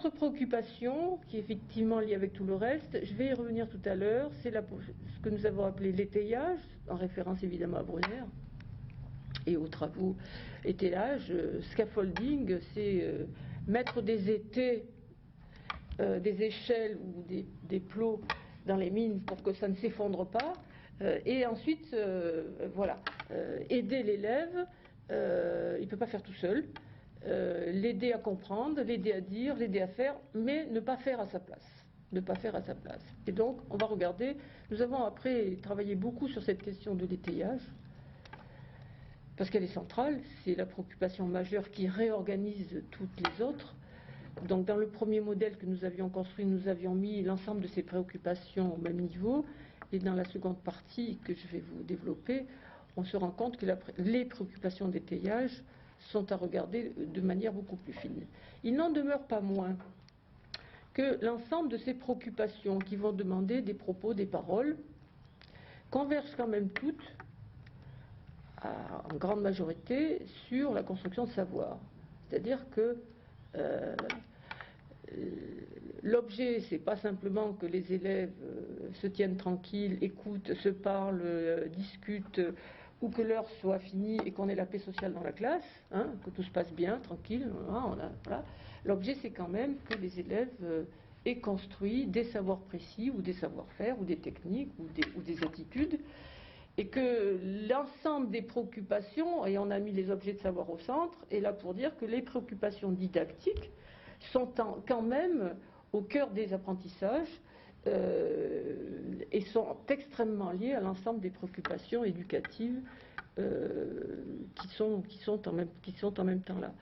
Autre préoccupation, qui est effectivement liée avec tout le reste, je vais y revenir tout à l'heure, c'est ce que nous avons appelé l'étayage, en référence évidemment à Brunner et aux travaux étayage. Scaffolding, c'est mettre des étais, des échelles ou des plots dans les mines pour que ça ne s'effondre pas, et ensuite aider l'élève, il ne peut pas faire tout seul. L'aider à comprendre, l'aider à dire, l'aider à faire, mais ne pas faire à sa place. Ne pas faire à sa place. Et donc, on va regarder, nous avons après travaillé beaucoup sur cette question de l'étayage, parce qu'elle est centrale, c'est la préoccupation majeure qui réorganise toutes les autres. Donc, dans le premier modèle que nous avions construit, nous avions mis l'ensemble de ces préoccupations au même niveau, et dans la seconde partie que je vais vous développer, on se rend compte que les préoccupations d'étayage sont à regarder de manière beaucoup plus fine. Il n'en demeure pas moins que l'ensemble de ces préoccupations qui vont demander des propos, des paroles, convergent quand même toutes, en grande majorité, sur la construction de savoir. C'est-à-dire que l'objet, c'est pas simplement que les élèves se tiennent tranquilles, écoutent, se parlent, discutent, ou que l'heure soit finie et qu'on ait la paix sociale dans la classe, hein, que tout se passe bien, tranquille. Voilà. L'objet, c'est quand même que les élèves aient construit des savoirs précis, ou des savoir-faire, ou des techniques, ou des attitudes, et que l'ensemble des préoccupations, et on a mis les objets de savoir au centre, est là pour dire que les préoccupations didactiques sont quand même au cœur des apprentissages, et sont extrêmement liées à l'ensemble des préoccupations éducatives qui sont en même temps là.